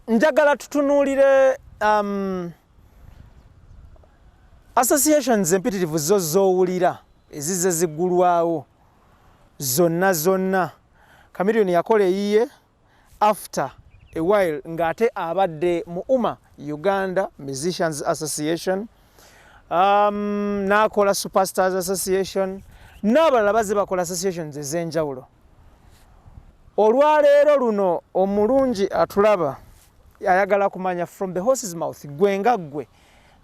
njagala tutunuulire associations empitirivu zo zoowulira ezize ziggulwawo zonna Chameleon yakola eyiye after a while ng'ate abadde mu Uganda Musicians Association, n'akola Superstars Association, n'abalala bazze bakola associations ez'enjawulo. Olwaleero luno omulungi atulaba ayagala kumanya from the horse's mouth gwe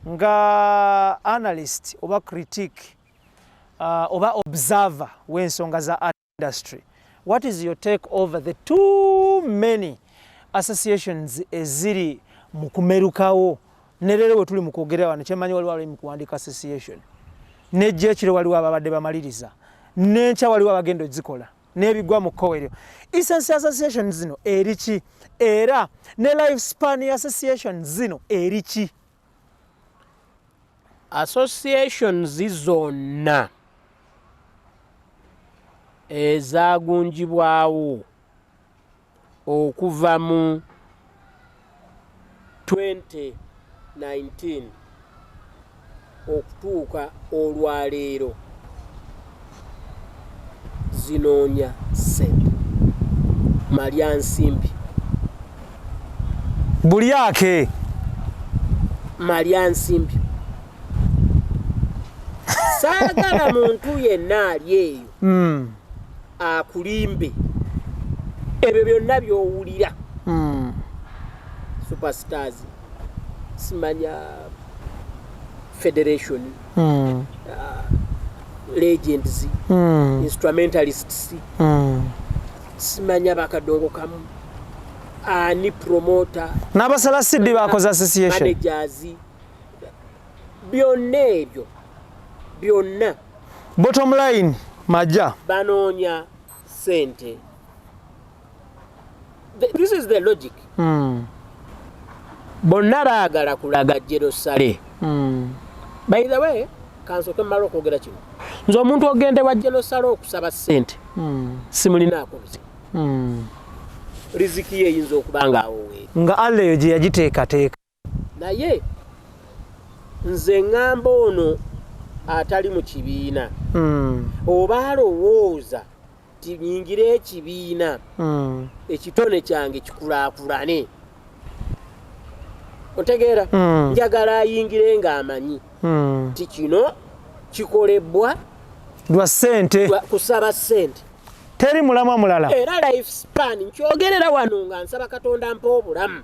nga analyst oba critique oba observer w'ensonga za art industry. What is your take over the too many associations eziri mu kumerukawo? Ne leero we tuli mu kwogera wano kyemanyi waliwo mu kuwandiika association, n'ejjeekiro waliwo ababadde bamaliriza, n'enkya waliwo abagenda ozzikola, n'ebigwa mu kkowe eryo. Essence association zino eri ki? Era ne life span association zino eri ki? Associations zonna ezaagunjibwawo okuva mu 2019 okutuuka olwaleero zinoonya ssente malyansimbi buli ake malyansimbi. Saagala muntu yenna ali eyo akulimbe ebyo byonna by'owulira. Superstars, simanya federation, legends, instrumentalists, simanya bakadongo kamu, ani promoter, n'abasala siddi bakoze association, managers, byonna ebyo byonna bottom line majja banoonya sente. This is the logic. Bonna baagala kulaga Jerusalem. By the way, kansoke mmala okwogera kino, nze omuntu ogende wa Jerusalem okusaba sente simulinaako buzibu. Riziki ye eyinza okuba nga awoweera nga Allah eyo gye yagiteekateeka, naye nze ŋŋamba ono atali mu kibiina oba alowooza ti nyingire ekibiina ekitone kyange kikulaakulane, otegeera, njagala ayingire ng'amanyi ti kino kikolebwa lwa ssente, kusaba ssente, teri mulamwa mulala. Era life span nkyogerera wano nga nsaba Katonda mpa obulamu.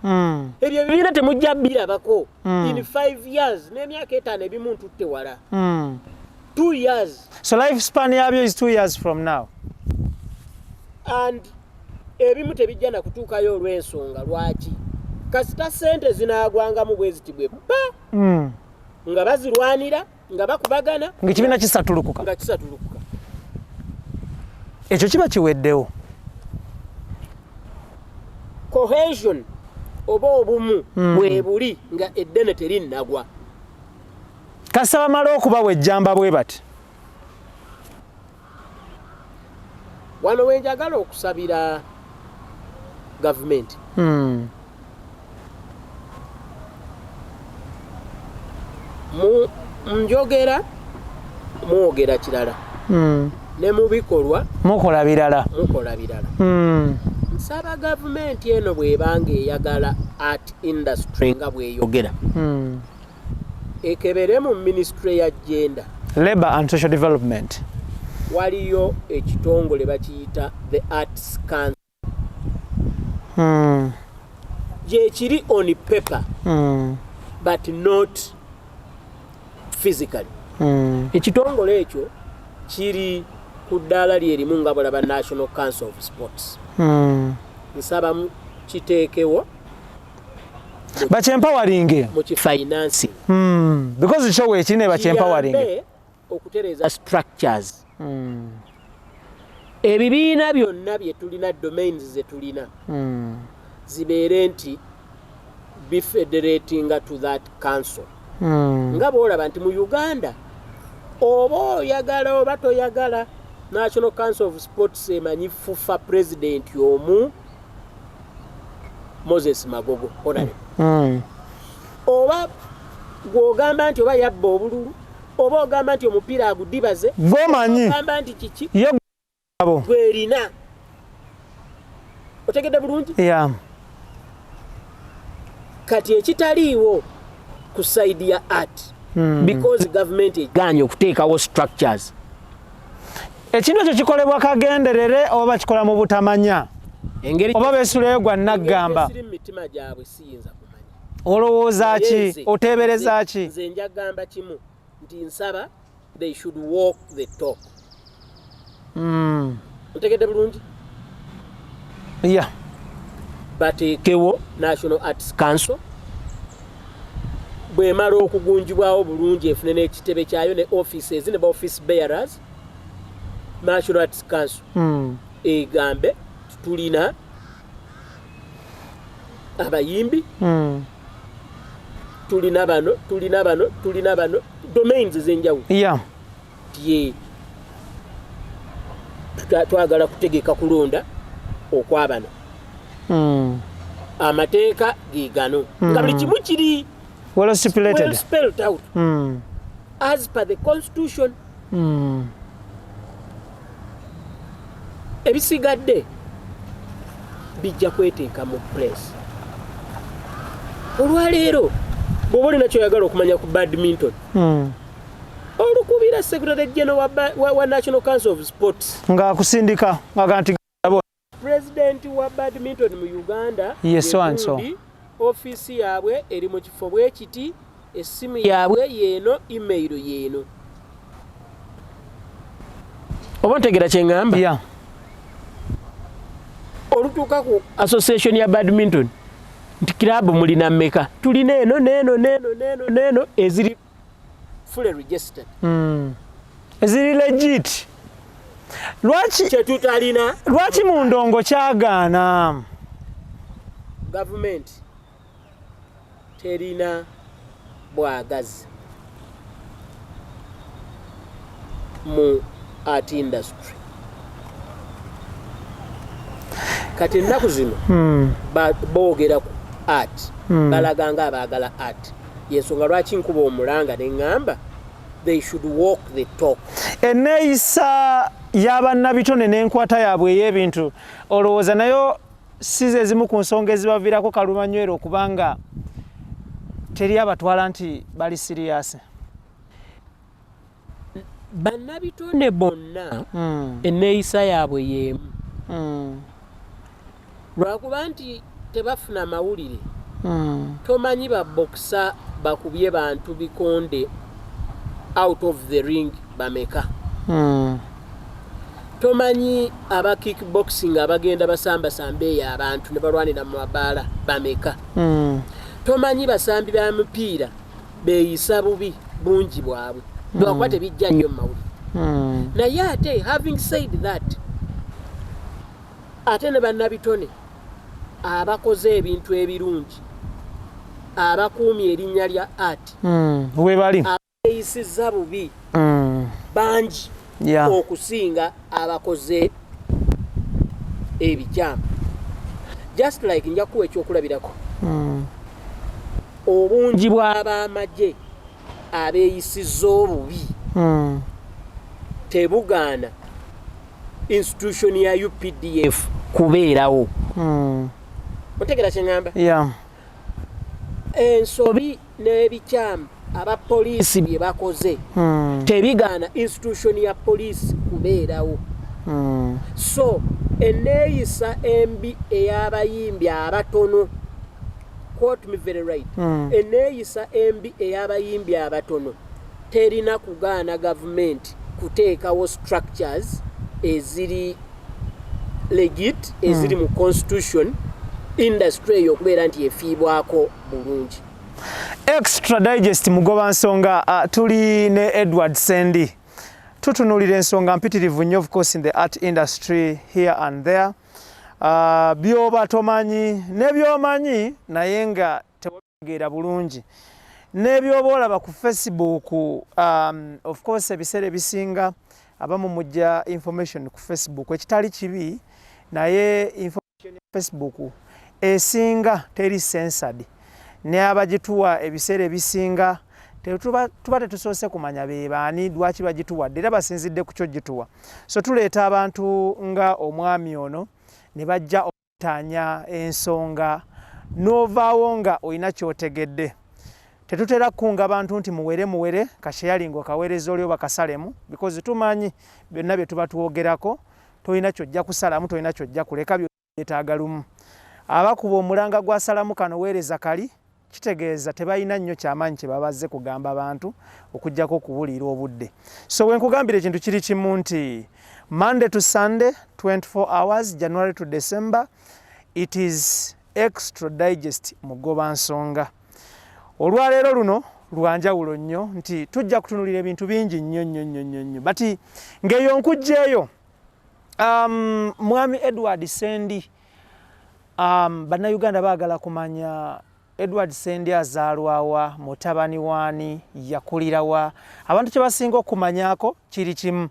Ebyo bibiina temujja birabako in 5 years n'emyaka 5 ebimu ntutte wala 2 years. So life span yabyo is 2 years from now. And ebimu tebijja na kutuukayo olw'ensonga lwaki kasita ssente zinaagwangamu bwe zitibwe bba nga bazirwanira nga bakubagana ng'ekibiina kisatulukuka, nga kisatulukuka. ekyo kiba kiweddewo. Cohesion oba obumu bwe buli nga eddene terinnagwa. Kasita bamala okubawa ejjamba bwe bati, wano wenjagala okusabira gavumenti njogera mwogera kirala ne mu bikolwa mukola birala. Nsaba gavumenti eno bw'ebanga eyagala art industry nga bw'eyogera ekebere mu ministry ya gender, Labor and Social Development waliyo ekitongole bakiyita the Arts Council gye kiri on paper but not physically. Ekitongole ekyo kiri ku ddaala lyerimu nga bulaba National Council of Sports. Nsaba kiteekewo bakyempowering mu kifinancing because ekyo ekirina bakyempowering okutereeza structures. Ebibiina byonna bye tulina, domains ze tulina zibeere nti bifederatinga to that council. Nga bw'olaba nti mu Uganda oba oyagala oba toyagala National Council of Sports emanyi fufa president omu Moses Magogo honorable oba gwogamba nti oba yabba obululu oba ogamba nti omupiira agudibaze gomanyi ogamba nti kiki ye abo gwerina otegedde bulungi yeah. Kati ekitaliiwo ku side ya art because government eganye okuteekawo structures ekintu ekyo kikolebwa kagenderere oba kikola mu butamanya engeri oba beesuleyo gwa naggamba mitima gyabwe siyinza kumanya olowooza ki oteebereza ki nze njagamba kimu nti nsaba they should walk the talk otegedde bulungi yeah. bateekewo National Arts Council bwemala okugunjibwawo bulungi efune n'ekitebe kyayo ne offices ne ba office bearers National Arts Council egambe tulina abayimbi tulina bano domains zenjawulo yeah. Tie twagala kutegeka kulonda okwabano amateeka gigano nga buli kimu kiri well stipulated well spelled out as per the constitution ebisigadde bijja kweteeka mu place olwaleero bw'oba olina kyoyagala okumanya ku badminton olukubira secretary general wa National Council of Sports ng'akusindika ngaganti president wa badminton mu Uganda yes, so and so office yaabwe eri mu kifo bwe kiti essimu yaabwe yeeno email yeeno oba ntegera kye ngamba yeah. olutuuka ku association ya badminton nti club mulina mmeka tulina eno eziri fully registered eziri legit lwaki mu ndongo kyagaana government terina bwagazi mu art industry kati ennaku zino boogera ku art balaganga abaagala art yensonga lwaki nkuba omulanga neŋŋamba they should walk the talk enneeyisa y'abannabitone n'enkwata yaabwe ey'ebintu olowooza nayo si ze zimu ku nsonga ezibaviirako kalumanywera okubanga teri abatwala nti bali siriyasi bannabitone bonna enneeyisa yaabwe y'emu lwakuba nti tebafuna mawulire tomanyi babokisa bakubye bantu bikonde out of the ring bameka tomanyi aba kickboxing abagenda basambasamba eyo abantu ne balwanira mu mabaala bameka tomanyi basambi ba mupiira beeyisa bubi bungi bwabwe lwakuba tebijja nnyo mu mawulire naye ate having said that ate ne bannabitone abakoze ebintu ebirungi abakuumye erinnya lya art we bali abeeyisizza bubi bangi okusinga abakoze ebikyamu just like nja kuwa ekyokulabirako obungi bw'abamagye abeeyisizza obubi tebugaana institution ya UPDF kubeerawo otegera kyeŋŋamba ensobi n'ebikyamu abapoliisi bye bakoze tebigaana institution ya poliisi kubeerawo so enneeyisa embi ey'abayimbi abatono quote me very right enneeyisa embi ey'abayimbi abatono terina kugaana gavumenti kuteekawo structures eziri legit eziri mu constitution industry eyo okubeera nti efiibwako bulungi. Extra Digest mugoba nsonga tuli ne Edward Sendi tutunulira ensonga mpitirivu nnyo of course in the art industry here and there byoba tomanyi nebyomanyi naye nga tewategeera bulungi nebyoba olaba ku Facebook of course ebiseera ebisinga abamu mujja information ku Facebook ekitali kibi naye information ya Facebook esinga teri censored ne abagituwa ebiseera ebisinga tuba tetusoose kumanya be baani lwaki bagituwadde era basinzidde ku kyo gituwa. So tuleeta abantu nga omwami ono ne bajja okutaanya ensonga n'ovaawo nga olina kyotegedde. Tetutera kukunga abantu nti muwere kashayalingo kaweereza oli oba kasalemu because tumanyi byonna bye tuba twogerako tolina kyojja kusalamu tolina kyojja kuleka byetaaga lumu. Abakuba omulanga gwasalamu kano weereza kali kitegeeza tebalina nnyo kyamaanyi kye babazze kugamba abantu okuggyako okuwulira obudde. So wenkugambira ekintu kiri kimu nti Monday to Sunday 24 hours January to December it is extra digest mugoba nsonga. Olwaleero luno lwanjawulo nnyo nti tujja kutunulira ebintu bingi nnyo bati ng'eyo nkujjeeyo mwami Edward Sendi bannayuganda baagala kumanya Edward Sendi azaalwawa mutabani waani yakulirawa abantu kye basinga okumanyako kiri kimu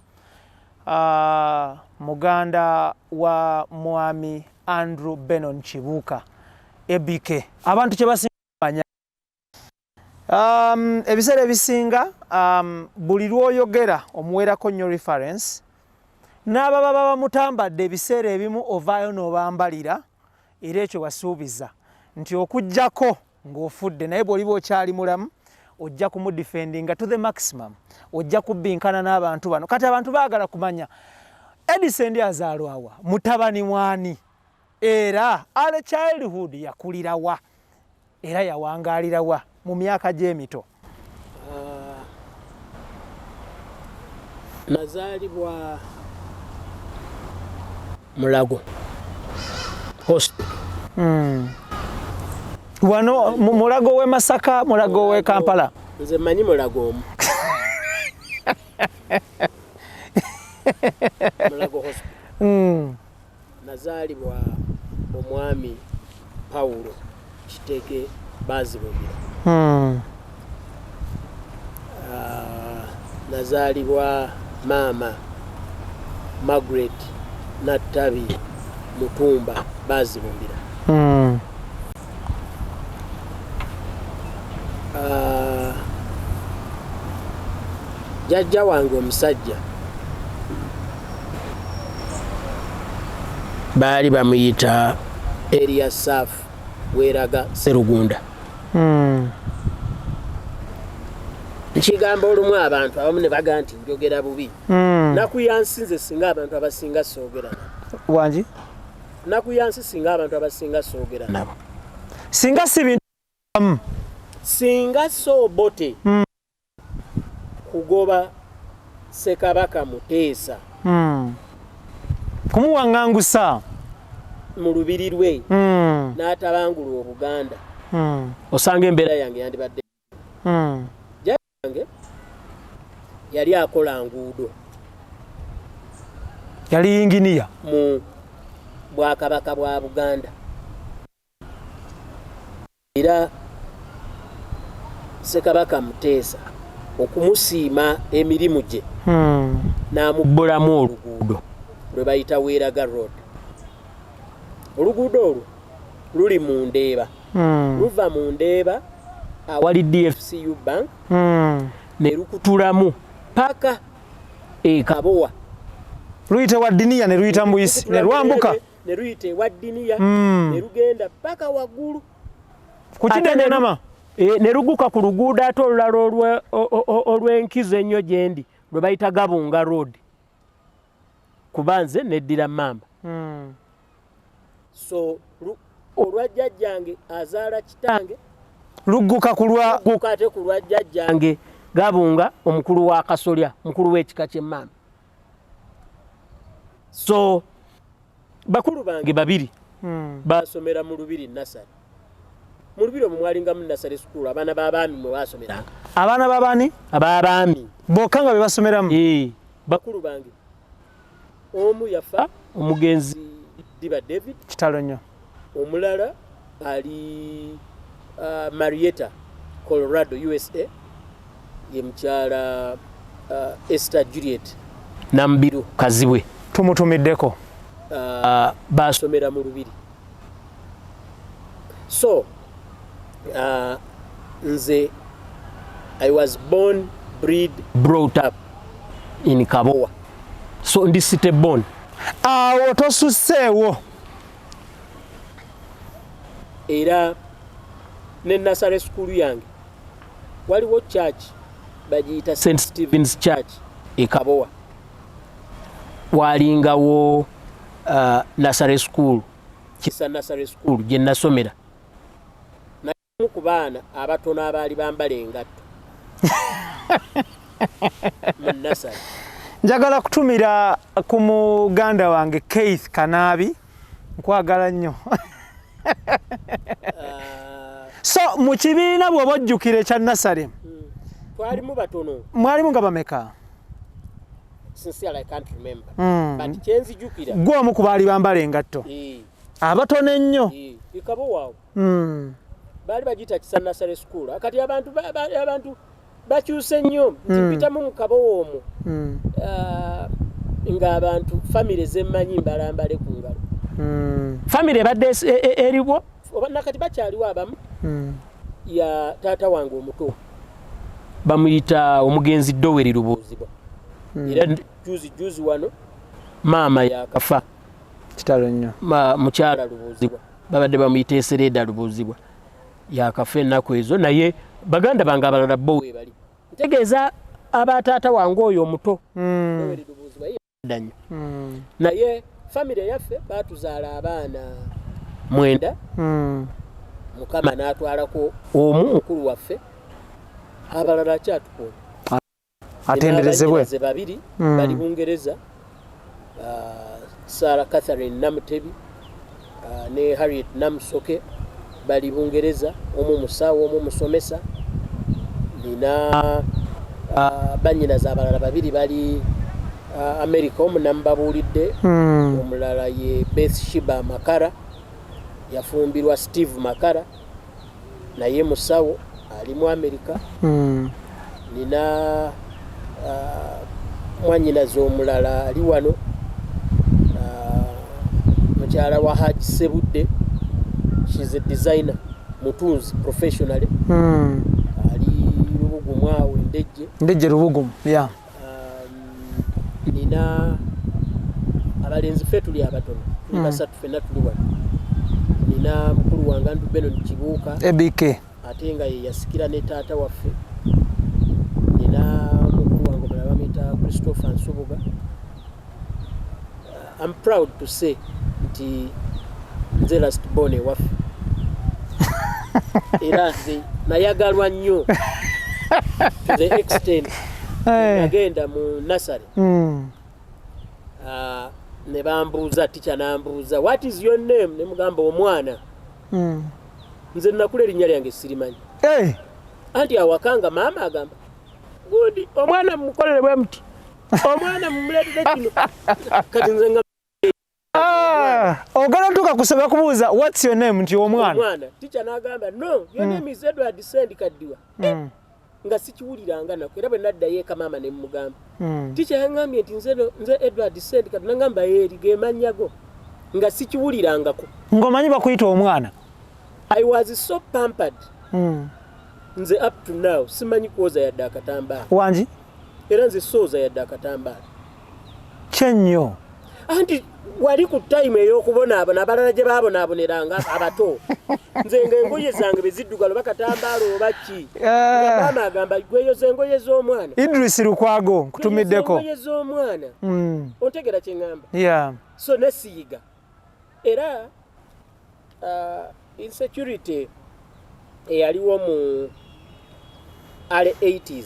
muganda wa mwami Andrew Benon Kibuuka EBK abantu kye basinga okumanya ebiseera ebisinga buli lw'oyogera omuweerako nnyo reference n'ababa bamutambadde ebiseera ebimu ovaayo n'obambalira era ekyo wasuubiza nti okujjako ng'ofudde naye bw'oliba okyali mulamu ojja kumudefendinga to the maximum ojja kubbinkana n'abantu bano. Kati abantu baagala kumanya Eddy Sendi azaalwawa mutabani waani era ale childhood yakulirawa era yawangaalirawa mu myaka gy'emito. Nazaalibwa Mulago Hospital. Wano Mulago we Masaka, Mulago we Kampala. Nze manyi Mulago omu. Mulago Hospital. Nazaalibwa omwami Paulo Kiteke Bazibumbira. Nazaalibwa maama Margaret Natabi Mutumba Bazibumbira. Jajja wange omusajja baali bamuyita Elias Safu Weeraga Serugunda. Nkigambo olumu abantu abamu ne baga nti njogera bubi. Nakuyansi nze singa abantu abasinga soogera nabo. Wangi? Nakuyansi singa abantu abasinga soogera nabo. Singa si bintu singa Soobote kugoba Ssekabaka Muteesa kumuwaŋŋangusa mu lubiri lwe n'atabangula Obuganda osanga embeera yange yandibadde yange yali akola nguudo yali inginiya mu Bwakabaka bwa Buganda era Ssekabaka Muteesa okumusiima emirimu gye n'amubbulamu oluguudo lwe bayita Weeraga Road. Oluguudo olwo luli mu Ndeeba luva mu Ndeeba awali DFCU Bank ne lukutulamu paka Kabowa luyita Waddiniya ne luyita Mbuyisi ne lwambuka ne luyita Waddiniya ne lugenda paka waggulu ku Kidendenama ne luguka ku luguudo ate olulala olw'enkizo ennyo gyendi lwe bayita Gabunga Road kuba nze neddira Mamba. So olwa jjajjange azaala kitange lugguka ate ku lwa jjajjange Gabunga omukulu wa Kasolya mukulu w'ekika ky'Emmamba. So bakulu bange babiri basomera mu Lubiri Nasari. Mu Lubiri omwo mwalingamu Nasari School abaana b'abaami mwe basomeranga. Abaana b'abaani? Ab'abaami. Bokka nga be basomeramu? Bakulu bange omu yafa omugenzi Diba David kitalo nnyo. Omulala ali Marietta Colorado USA ye mukyala Esther Juliet Nambiru Kazibwe tumutumiddeko basomera mu Lubiri. So nze I was born, bred, brought up in Kabowa. So ndi city born. Awo tosusseewo. Era ne Nasare school yange waliwo church bagiyita St. Stephen's Church e Kabowa. Walingawo Nasare school, kisa Nasare school gye nasomera. Naye ku baana abatono abaali bambala engatto mu Nasare. Njagala kutumira ku muganda wange Keith Kanaabi, nkwagala nnyo. So mu kibiina bw'oba ojjukira ekya Nasare twalimu batono. Mwalimu nga bameka? Sincerely I can't remember. But kyenzijukira gwe omu ku baali bambala engatto abatono ennyo Kabowa baali bagiyita kisa Nasare school. Akati abantu bakyuse nnyo mpitamu mu Kabowa omwo ng'abantu famire zemmanyi mbalambale ku ngalo. Famire ebadde eriwo oba nakati bakyaliwo abamu. Ya taata wange omuto bamuyita omugenzi Doweri Lubuuzibwa. Era juzi wano maama yakafa, kitalo nnyo, mukyala Lubuuzibwa babadde bamuyita Esereda Lubuuzibwa, yakafa ennaku ezo. Naye baganda bange abalala bo webali, ntegeeza abataata wange oyo omuto Doweri Lubuuzibwa yedda nnyo. Naye famire yaffe baatuzaala abaana 9. Mukama n'atwalako omu mukulu waffe, abalala kyatukuuma. Atenderezebwe. Babiri bali Bungereza, Sarah Catherine Namutebi ne Harriet Namusoke bali Bungereza, omu musawo omu musomesa. Nina bannyinaze abalala babiri bali America, omu nambabuulidde, omulala ye Beth Shiba Makara, yafumbirwa Steve Makara naye musawo ali mu America. Nina mwanyinaze omulala ali wano, mukyala wa Haji Sebudde, she's a designer, mutunzi professionally, ali Lubugumu awo Ndejje Lubugumu. Nina abalenzi ffe tuli abatono, tuli basatu ffenna tuli wano. Nina mukulu wange Andrew Benon Kibuuka ABK, ate nga ye yasikira ne taata waffe. Nina mukulu wange omulala bamuyita Christopher Nsubuga. I'm proud to say nti nze last born ewaffe. Era nze nayagalwa nnyo to the extent nagenda mu Nasare. Ne bambuuza, teacher nambuuza, what is your name? Ne mugamba omwana. Nze nakula erinnya lyange sirimanyi. Anti awakanga maama agamba, good, omwana mukolere bwe muti, omwana mumuleetera kino. Kati nze nga ogala ntuka kusaba kubuuza what's your name nti omwana. Teacher n'agamba no, your name is Edward Sendi Kaddiwa. Nga sikiwuliranga nako, era bwe naddayo eka maama ne mugamba. Teacher yangambye nti nze Edward Sendi Kaddiwa, nagamba eri ge mannya go, nga sikiwulirangako. Ng'omanyi bakuyita omwana. I was so pampered. Nze up to now simanyi kwoza yadde akatambaala. Wangi? Era nze sooza yadde akatambaala. Kyennyo. Anti wali ku time ey'okubonaabona abalala gye baabonaaboneranga abato. Nze ng'engoye zange bwe ziddugala bakatambaala oba ki. Maama agamba gweyoza engoye z'omwana. Idris Lukwago nkutumiddeko. Engoye z'omwana. Ontegera kye ngamba? Yeah. So nesiyiga. Era insecurity eyaliwo mu early 80s.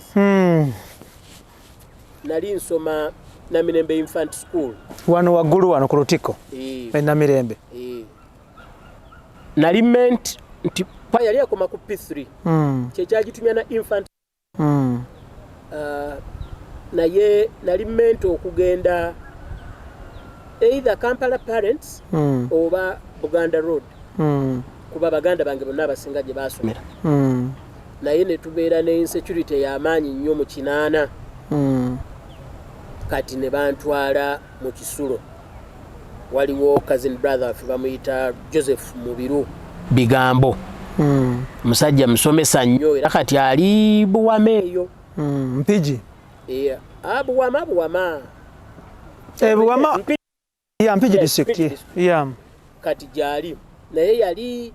Nali nsoma Namirembe Infant School. Wano waggulu wano ku Lutiko. Namirembe. Nali meant nti pa yali akoma ku P3. Kye kyagitumya na infant. Naye nali meant okugenda either Kampala Parents oba Buganda Road. Kuba baganda bange bonna abasinga gye baasomera. Naye ne tubeera ne insecurity y'amaanyi nnyo mu kinaana. Kati ne bantwala mu Kisulo. Waliwo cousin brother waffe bamuyita Joseph Mubiru bigambo musajja musomesa nnyo era kati ali Buwama eyo Mpigi Buwama Buwama Mpigi district kati gyali naye yali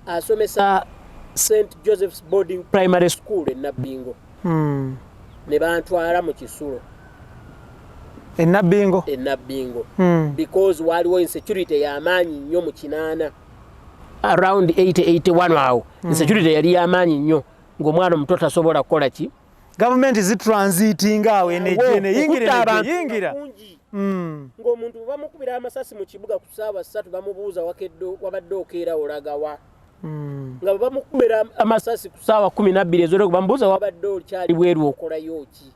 asomesa St. Joseph's Boarding Primary School in Nabbingo. Ne bantwala mu Kisulo. In Nabbingo? In Nabbingo. Because waliwo insecurity y'amaanyi nnyo mu kinaana. Around 80-81 awo. Insecurity yali y'amaanyi nnyo. Ng'omwana omuto tasobola kukola ki? Government is transiting awo enejene yingira. Ng'omuntu bamukubira amasasi mu kibuga ku ssaawa 3 bamubuuza wabadde okeera olagawa. Nga bamukubira amasasi ku ssaawa 12 ez'olweggulo bamubuuza wabadde okyali bweru okolayo ki.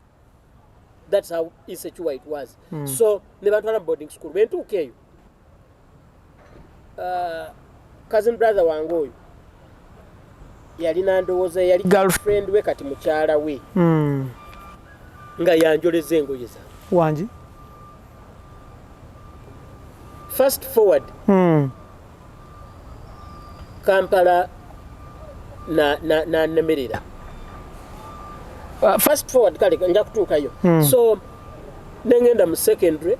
That's how insecure it was. So ne bantwala boarding school bentuuka eyo cousin brother wange oyo yalina ndowooza yali girlfriend we kati mukyala we nga yanjoleza engoye zange wangi fast forward Kampala na nemerera fast forward kale nja kutuukayo so nengenda mu secondary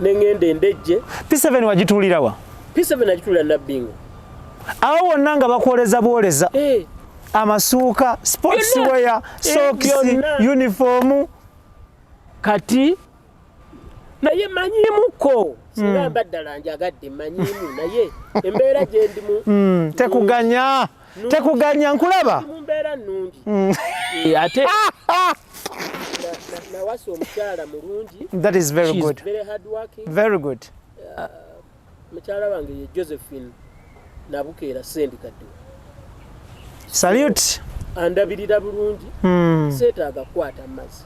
nengenda endejje P7 wagituulirawa P7 agituulira Nabbingo awo wonna nga bakwoleza bwoleza amasuuka sports wear socks uniform kati naye manyimuko singamba ddala njagadde manyimu naye embeera gye ndimu tekuganya nkulaba mumbeera nnungi ate nawasa omukyala mulungi. That is very She's good. Very hard working. Very good. Mukyala wange ye Josephine Nabukeera Sendi Kaddu. Salute. Andabirira bulungi. Seetaaga kukwata amazzi.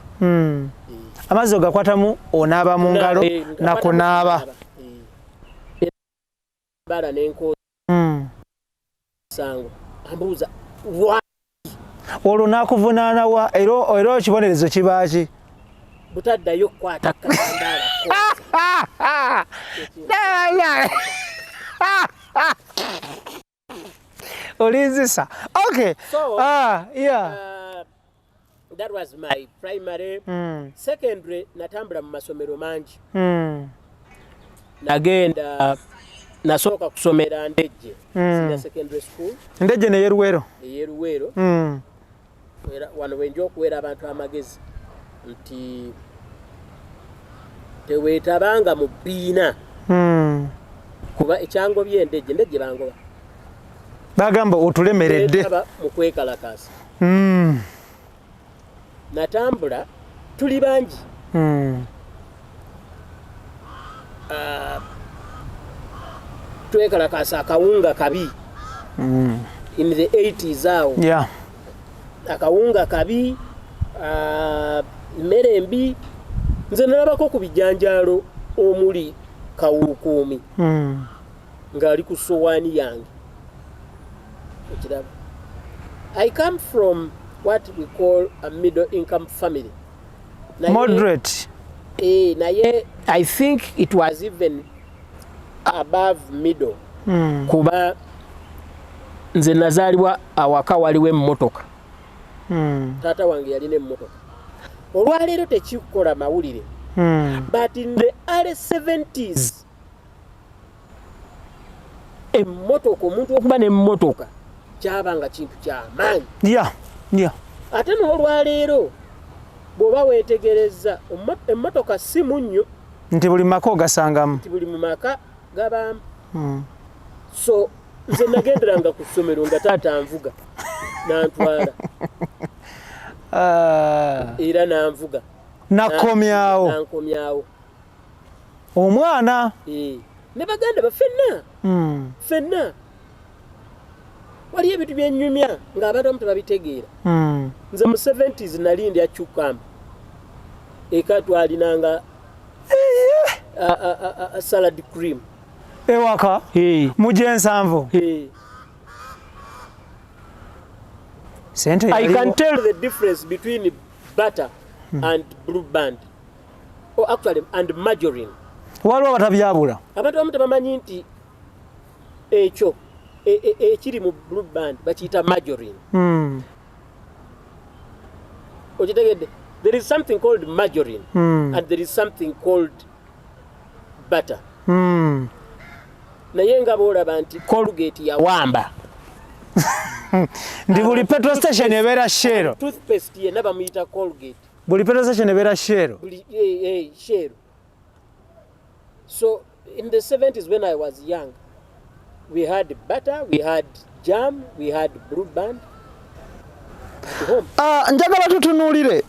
Amazzi ogakwatamu onaaba mu ngalo nakunaaba. Bala n'enko sango ambuuza olwo naakuvunaana wa era ekibonerezo kibaaki butaddayo kukwata kasandaala olinzisa okay so, yeah that was my primary secondary natambula mu masomero mangi nagenda nasooka kusomera Ndejje senior secondary school Ndejje ne Yeruwero era wano wenja okuweera abantu amagezi nti teweetabanga mu bbiina kuba ekyangobye Ndejje bangoba bagamba otulemeredde mu kwekalakaasa natambula tuli bangi twekalakaasa akawunga kabi in the 80s awo akawunga kabi mmere embi nze nalabako ku bijanjaalo omuli kawukuumi ng'ali ku sowaani yange ekirabo. I come from what we call a middle income family. Moderate. Naye I think it was even above middle. Kuba nze nazaalibwa awaka waliwo emmotoka. Taata wange yalina emmotoka. Olwaleero tekikola mawulire. But in the early 70s emmotoka omuntu okuba n'emmotoka kyabanga kintu ky'amaanyi. Ate n'olwaleero bw'oba weetegereza emmotoka si munnyo nti buli maka ogasangamu nti buli mu maka gabamu. So nze nagenderanga ku ssomero nga taata nvuga n'antwala era n'anvuga nankomyawo omwana ne baganda ba ffenna waliyo ebintu byennyumya ng'abantu abamu tebabitegeera. Nze mu 70s nali ndya cucumber eka twalinanga salad cream ewaka mu gyensanvu. I can tell the difference between butter and blue band or actually and margarine. Waliwo batabyabula abantu abamu tebamanyi nti ekyo ekiri mu blue band bakiyita margarine. Okitegedde? There is something called margarine and there is something called butter. Naye nga boolaba nti Colgate yawamba. Ndi buli petrol station ebeera Shell. Toothpaste yenna bamuyita Colgate. Buli petrol station ebeera Shell. Shell. So in the 70s when I was young, we had butter, we had jam, we had blue band. Njagala tutunuulire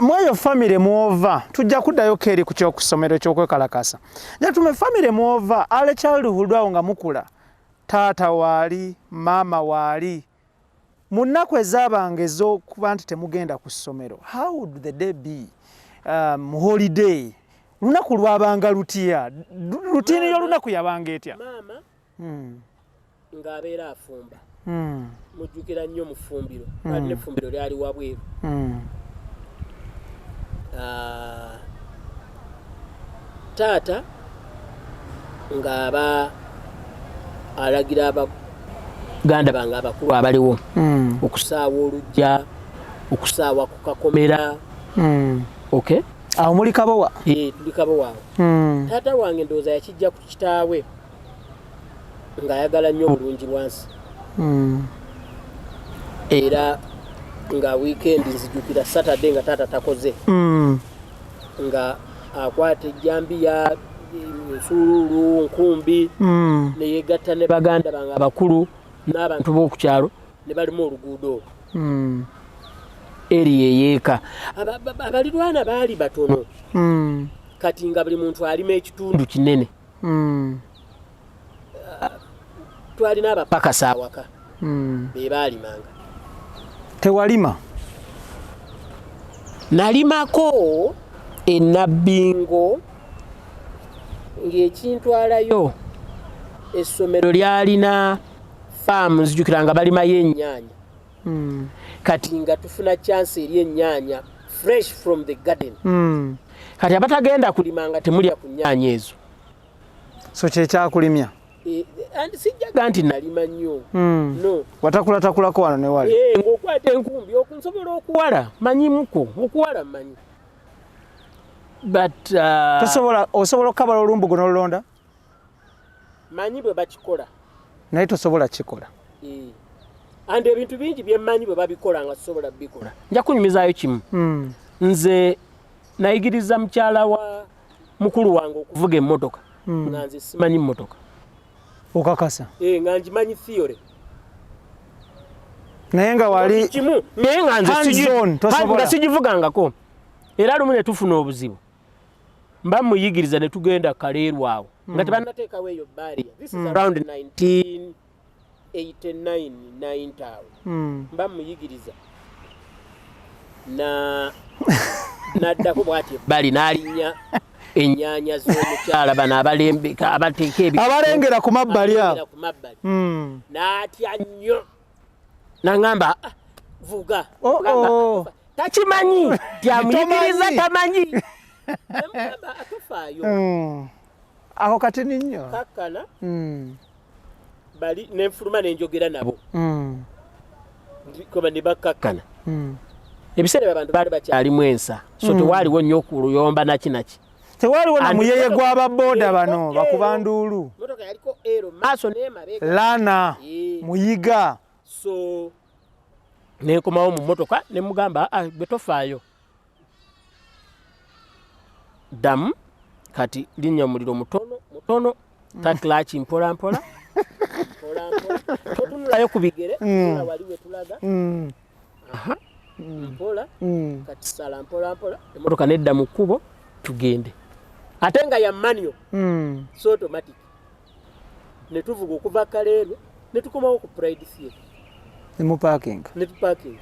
mweyo family muova tujja kuddayo eri ku kyokusomero ky'okwekalakasa. Njatume family muova ale childhood awo nga mukula taata waali maama waali mu nnaku ezaabanga ez'okuba nti temugenda ku ssomero. How would the day be? Holiday lunaku lwabanga lutya? Rutini y'olunaku yabanga etya? Maama ng'abeera afumba. Mujjukira nnyo mu ffumbiro. Kati n'effumbiro lyali wabweru. Taata ng'aba alagira abaganda bange abakulu abaliwo okusaawa oluggya, okusaawa ku kakomera. Okay? Awo muli kabowa? Tuli kabowa. Taata wange ndowooza yakijja ku kitaawe ng'ayagala nnyo bulungi bwansi. Era nga weekend nzijukira Saturday nga taata takoze. Nga akwata ejjambiya, ensululu, nkumbi, ne yeegatta ne baganda bange abakulu n'abantu b'oku kyalo ne balimu oluguudo eri yeyeeka. Abalirwana baali batono. Kati nga buli muntu alima ekitundu kinene. Twalina abapakasa awaka be baalimanga. Tewalima? Nalimako enabbingo ng'ekintwalayo essomero lyalina faamu nzijukira nga balimayo ennyaanya. Kati nga tufuna chance eri ennyaanya fresh from the garden. Kati abatagenda kulima nga temulya ku nnyaanya ezo. So kyekyakulimya? Sijjaga nti nalima nnyo. No. Watakulakulako wano ne wali? Ng'okwata enkumbi okunsobola okuwala manyimuko okuwala manyi. But osobola okukabala olumbugo n'olulonda? Manyi bwe bakikola. Naye tosobola kikola? Andi ebintu bingi bye mmanyi bwe babikola nga sobola bikola. Nja kunyumizaayo kimu. Nze nayigiriza mukyala wa mukulu wange okuvuga emmotoka. Nga nze simanyi mmotoka. Okakasa? Nga ngimanyi theory. Naye nga wali kimu naye nga nze sigivugangako. Era lumu ne tufuna obuzibu. Mba muyigiriza ne tugenda Kaleerwa awo. Nga tebannateekawo eyo barrier. This is around 1989, 90 awo. Mba muyigiriza. Naddako bw'ati ebbali n'alinnya ennyaanya z'omukyala bano abalembeka abateeka abalengera ku mabbali awo. N'atya nnyo. N'aŋŋamba vuga. Takimanyi tyamuyigiriza tamanyi. Atofaayo. Ako katini nnyo. Kakkana. Bali n'enfuluma n'enjogera nabo. Koba ne bakkakkana. Ebiseera abantu baali bakyalimu ensa. So tewaaliwo nnyo okuluyomba nakinaki. Tewaaliwo na muyeye gw'ababooda bano bakuba nduulu. Motoka yaliko ero maaso n'emabega. Lana muyiga. So nekomawo mu motoka ne mugamba gwe tofaayo. Damu kati linnya muliro mutono taklachi mpola mpola. Totunulayo ku bigere wali we tulaga. Mpola kati sala mpola emotoka nedda mu kkubo tugende. Ate nga ya manual. So automatic. Ne tuvuga okuva Kaleerwe ne tukomawo ku Pride Theatre. Nemu parking. Netu parking.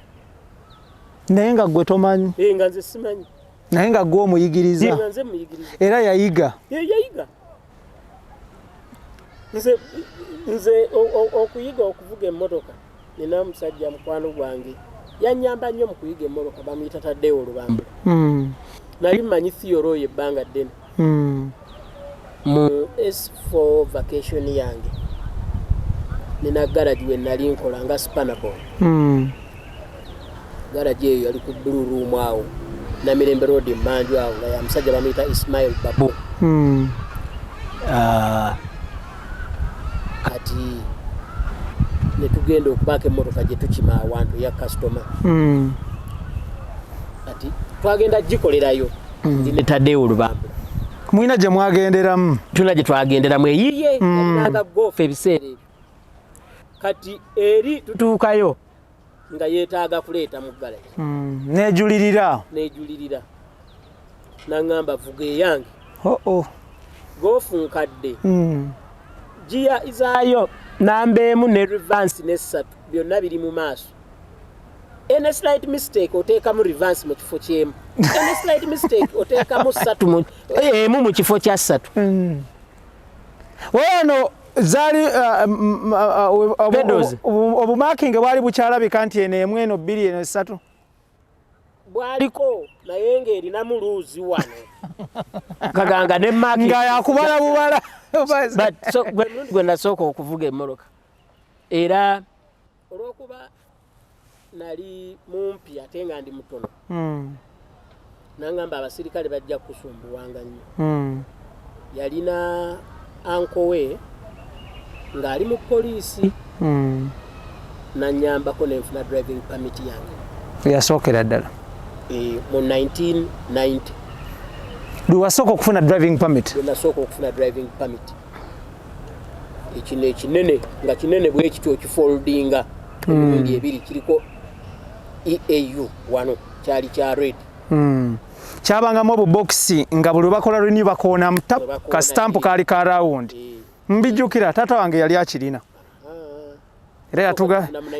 Naye nga gwe tomanyi. Nga nze simanyi. Naye nga gwe omuyigiriza. Nga nze muyigiriza. Era yayiga. Yayiga. Nze okuyiga okuvuga emmotoka nina musajja mukwano gwange yannyamba nnyo mu kuyiga emmotoka bamuyita Taddeyo Olubambula. Nali mmanyi theory oyo ebbanga ddene. Mu S4 vacation yange nina garage we nali nkola nga spanable garage eyo yali ku Blue Room awo na Mirembe Road Manju awo nga ya musajja bamuyita Ismail Babu kati netugenda okubaaka emmotoka gye tukima awantu ya customer kati twagenda gikolerayo ndinetaddeewo Lubambula mwina gye mwagenderamu tuna gye twagenderamu eyiye nanga goofu ebiseera ebyo kati eri tutuukayo nga yeetaaga kuleeta mu galagi nejulirira naŋŋamba vuga eyange goofu nkadde giya izaayo namba emu ne revansi n'essatu byonna biri mu maaso any slight mistake oteekamu revansi mu kifo kyemu any slight mistake oteekamu ssatu emu mu kifo kya ssatu wano zaali obumakinge bwali bukyalabika nti eno emu eno bbiri eno essatu bwaliko naye ng'erinamu luuzi wano kaganga ne making nga yakubala bubala gwe mulundi gwe nasooka okuvuga emmoloka era olw'okuba nali mumpi ate nga ndi mutono nangamba abasirikale bajja kusumbuwanga nnyo yalina ankowe ng'ali mu poliisi nanyambako nenfuna driving permit yange yasookera ddala mu 1990 lwewasooka okufuna driving permit nasooka okufuna driving permit ekino ekinene nga kinene bwe kityo kifoldinga emirundi ebiri kiriko EAU wano kyali kya red kyabangamu obubokisi nga buli bakola lwini bakoonamu ka stampu kaali ka round mbijjukira taata wange yali akirina era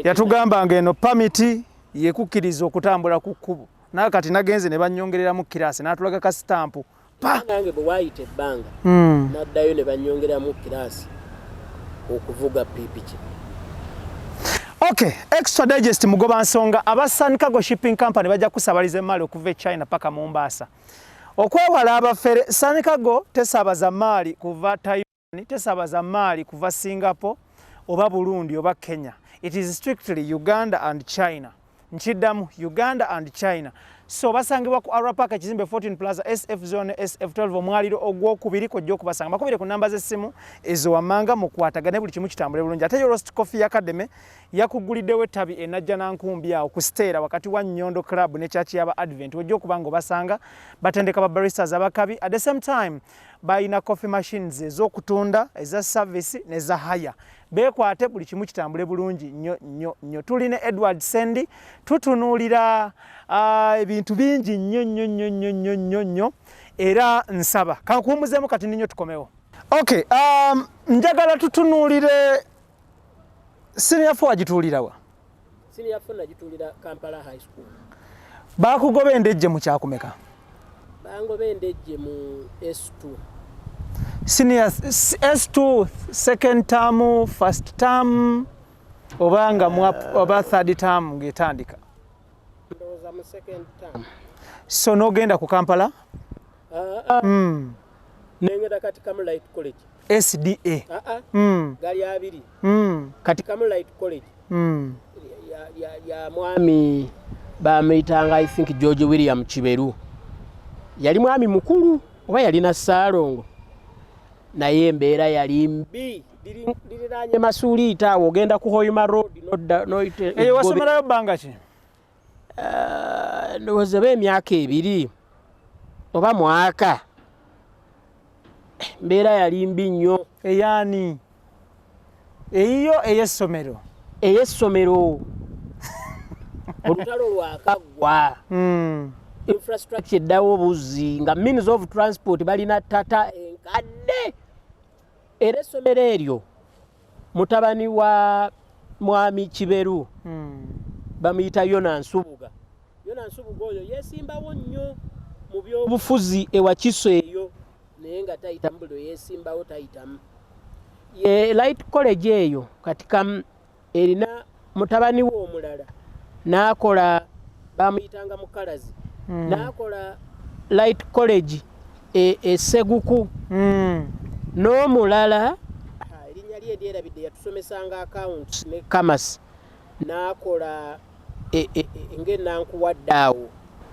yatugambanga eno pamiti yekukkiriza okutambula ku kkubo naye kati nagenze ne bannyongereramu kiraasi n'atulaga ka stampu nange bwe waayita ebbanga n'addayo ne bannyongeramu kiraasi okuvuga pikipiki. Okay, extra digest mugoba nsonga aba Sankago Shipping Company bajja kusabaliza emmali okuva e China paka Mombasa. Okwewala abafere Sankago tesabaza mali kuva Taiwan, tesabaza mali kuva Singapore oba Burundi oba Kenya. It is strictly Uganda and China. Nchidamu Uganda and China. So basangibwa ku Arapaka Kizimbe 14 Plaza SF Zone SF12 omwaliro ogwokubiri kojja okubasanga bakubire ku namba z'essimu ezo wamanga mu kwatagane buli kimu kitambule bulungi. Ate Roast Coffee Academy yakuguliddewo ettabi enajja nankumbi awo ku Stera wakati wa Nyondo Club ne Church y'aba Advent ojja okubanga obasanga batendeka ba baristas abakabi. At the same time bayina coffee machines ez'okutunda eza service ne za haya. Bekwate buli kimu kitambule bulungi nnyo. Tuline SSENDI tutunuulira ebintu bingi nnyo era nsaba kankuumuzeemu kati nnyo tukomewo. Okay, njagala tutunuulire senior 4 agituulirawa? Senior 4 nagituulira Kampala High School. Baakugoba endejje mu kyakumeka? Bangoba endejje mu S2. Senior S2 second term, first term obanga oba third term ngetandika. Ndoza mu second term. So nogenda ku Kampala? Nengeda kati Light College. SDA. Gali abiri. Kati Light College. Ya mwami bamuyitanga I think George William Kiberu. Yali mwami mukulu oba yali na Saalongo. Naye embeera yali mbi diriranye Masuuliita awo ogenda ku Hoima Road noite eyo wasomerayo bbanga ki? Ndowooza emyaka ebiri oba mwaka. Mbeera yali mbi nnyo. Eyaani? Eyiyo ey'essomero? Ey'essomero. Olutalo lwakaggwa. Infrastructure eddawo buzzi nga means of transport balina tata enkadde. Era essomero eryo mutabani wa mwami Kiberu bamuyita Yona Nsubuga. Yona Nsubuga oyo yeesimbawo nnyo mu by'obufuzi ewa Kiso eyo naye nga tayitamu buli yeesimbawo tayitamu. Ye Light College eyo katika erina mutabani we omulala n'akola bamuyitanga Mukalazi n'akola Light College Seguku n'omulala erinnya yali edyerabidde yatusomesanga accounts ne commerce n'akola ng'ennankuwadde awo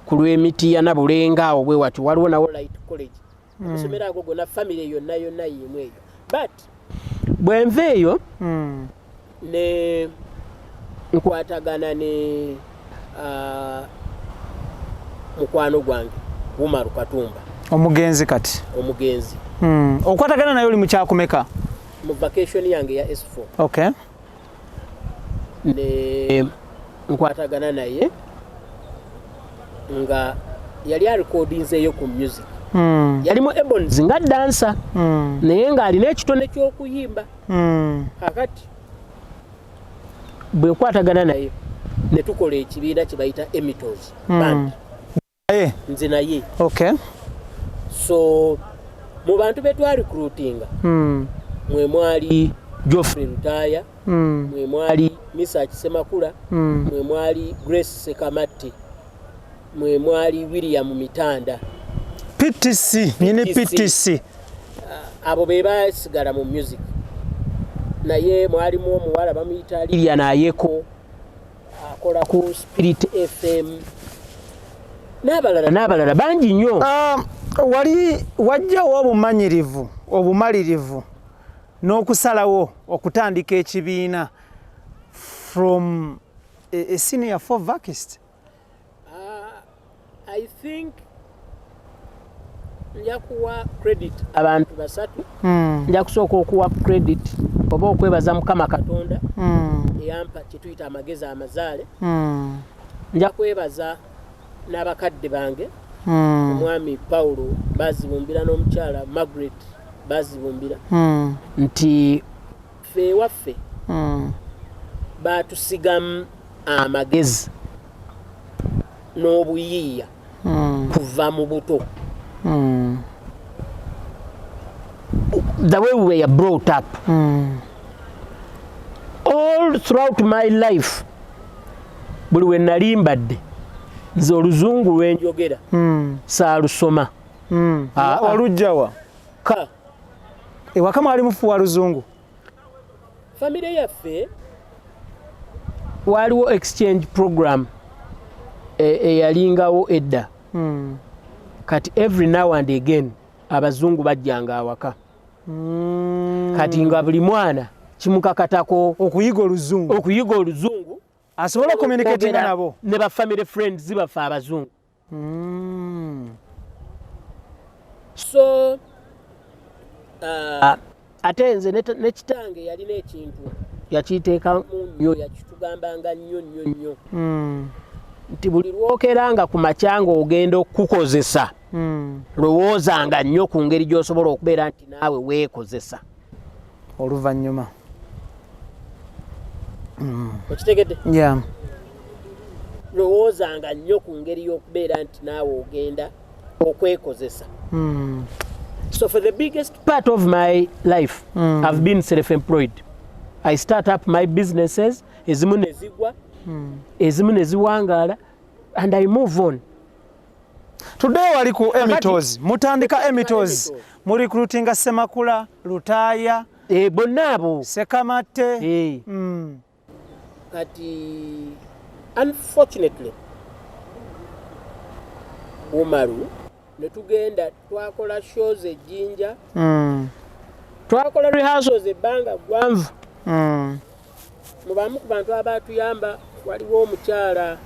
ku lw'emitiya na bulenga awo bwe wati waliwo nawo light college amasomero ago gonna family yonna yimu eyo but bwe nva eyo ne nkwatagana ne mukwano gwange Umaru Katumba omugenzi kati omugenzi okwatagana naye oli mu kyakumeka mu vacation yange ya S4 okay ne nkwatagana naye nga yali arecordinzeeyo ku music yali mu Emboozi nga dansa naye ng'alina ekitone ky'okuyimba kakati bwe nkwatagana naye ne tukola ekibiina kye bayita EDDY band nze naye okay so mu bantu be twa recruitinga mwe mwali Geoffrey Lutaya mwe mwali Misa Kisemakula mwe mwali Grace Sekamatti mwe mwali William Mitanda PTC nyine PTC abo be basigala mu music naye mwalimu omuwala bamuyita Lilia Nayeko akola ku Spirit FM n'abalala bangi nnyo. Wali wajjawo obumalirivu n'okusalawo okutandika ekibiina from a senior for vocalist? I think nja kuwa credit abantu basatu. Nja kusooka okuwa credit oba okwebaza Mukama Katonda eyampa kye tuyita amagezi amazaale. Nja kwebaza n'abakadde bange omwami Paulo bazibumbira n'omukyala Margaret bazibumbira nti ffe waffe batusigamu amagezi n'obuyiiya kuva mu buto. The way we were brought up all throughout my life buli we nali mbadde nze oluzungu lwenjogera saalusoma. Olujjawa ka ewaka mwali mufuwa luzungu? Family yaffe waliwo exchange program eyalingawo edda. Kati every now and again abazungu bajjanga awaka. Kati nga buli mwana kimukakatako okuyiga oluzungu asobola communicate nabo ne ba family friends bafa abazungu. So ate nze ne kitange yalina ekintu yakiteeka nnyo yakitugambanga nnyo nti buli lwokeranga ku makyanga ogenda okukozesa lowoozanga nnyo ku ngeri gy'osobola okubeera nti naawe weekozesa oluvannyuma. Okitegedde? Yeah. Lowoozanga nnyo ku ngeri y'okubeera nti naawe ogenda okwekozesa. So for the biggest part of my life, I've been self-employed. I start up my businesses, ezimu ne zigwa, ezimu ne ziwangaala, and I move on. Today wali ku EDDY, mutandika EDDY, mu recruitinga Semakula, Lutaya, bonna abo Sekamate. Kati unfortunately Umaru netugenda twakola shows ejjinja, twakola rehearsals ebbanga gwanvu. Mu bamu ku bantu abatuyamba waliwo omukyala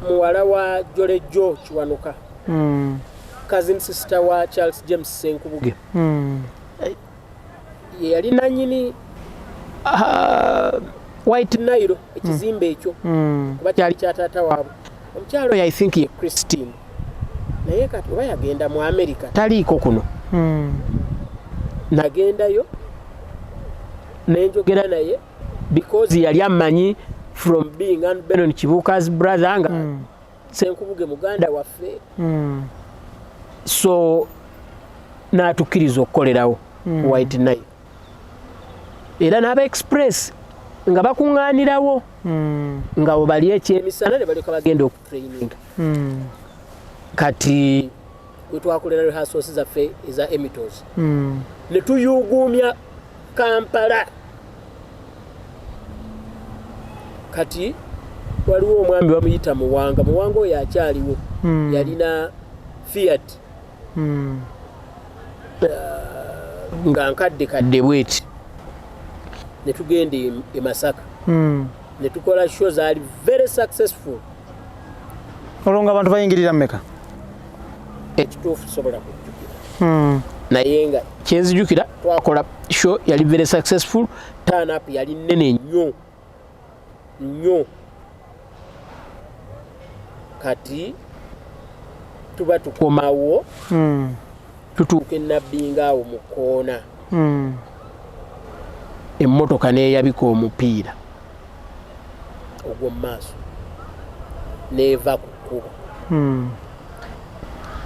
muwala wa Jolejo Kiwanuka, cousin sister wa Charles James Senkubuge. Yali nannyini White Nile ekizimbe ekyo kuba kyali kya taata waabwe. Omukyalo I think ye Christine naye kati oba yagenda mu America taliiko kuno. Nagendayo nenjogera naye because yali amanyi from being Benon Kibuka's brother nga Senkubuge muganda waffe. So n'atukkiriza okukolerawo White Nile era n'aba express nga bakuŋŋaanirawo nga bo bali ekyemisana ne balyoka bagenda okutraining. Kati we twakolera rehearsals zaffe eza EDDY ne tuyugumya Kampala. Kati waliwo omwami bamuyita Muwanga. Muwanga oyo akyaliwo. Yalina Fiat. Nga nkadde bweti. Ne tugenda e Masaka. Ne tukola shows ali very successful. Olonga abantu bayingirira mmeka? Ekituufu sobola kujjukira. Naye nga kyenzijukira twakola show yali very successful. Turn up yali nnene nnyo. Kati tuba tukomawo tutuuka Nabbinga awo mu koona. Emmotoka neeyabika omupiira ogw'omu maaso neeva ku kkubo.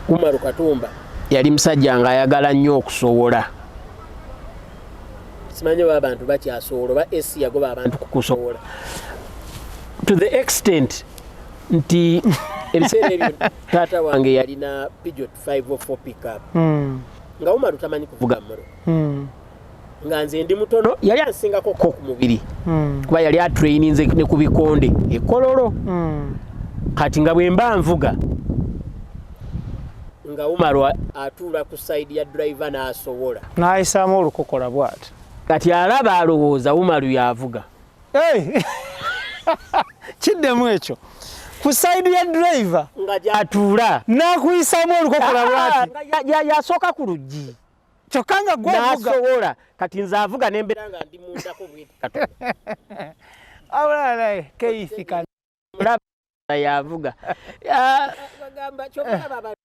Umaru Katumba yali musajja ng'ayagala nnyo okusowola. Simanyi oba abantu bakyasowola oba esi yagoba abantu kukusowola to the extent nti ebiseera ebyo taata wange yalina Peugeot 504 pickup nga Umaru tamanyi kuvuga mmotoka. Nga nze ndi mutono yali ansingako ku mubiri kuba yali atraininze ne ku bikonde ekololo. Kati nga bwe mba nvuga nga Umaru atuula ku side ya driver n'asowola n'ayisaamu olukokola bw'ati. Kati alaba alowooza Umaru yavuga. Kiddemu ekyo ku side ya driver nga gyatuula n'akuyisaamu olukokola bw'ati. Yasooka ku luggi kyokka nga n'asowola. Kati nze avuga n'embeera nga ndi mundako bweti Katonda. Awulala Keith Kano yavuga. Bagamba kyokka abantu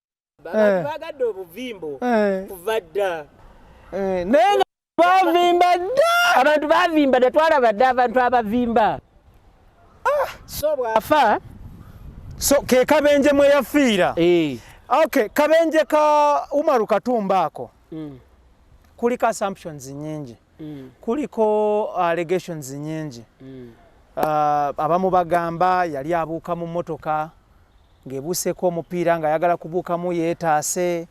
bagadde obuvimbo kuva dda. Naye nga bavimba dda. Abantu bavimba dda, twalaba dda abantu abavimba. So bwafa. So ke kabenje mwe yafiira. Okay, kabenje ka Umaru Katumba ako. Kuliko assumptions nyingi. Kuliko allegations nyingi. Abamu bagamba yali abuuka mu mmotoka ng'ebuuseko omupiira ng'ayagala kubuukamu yeetaase.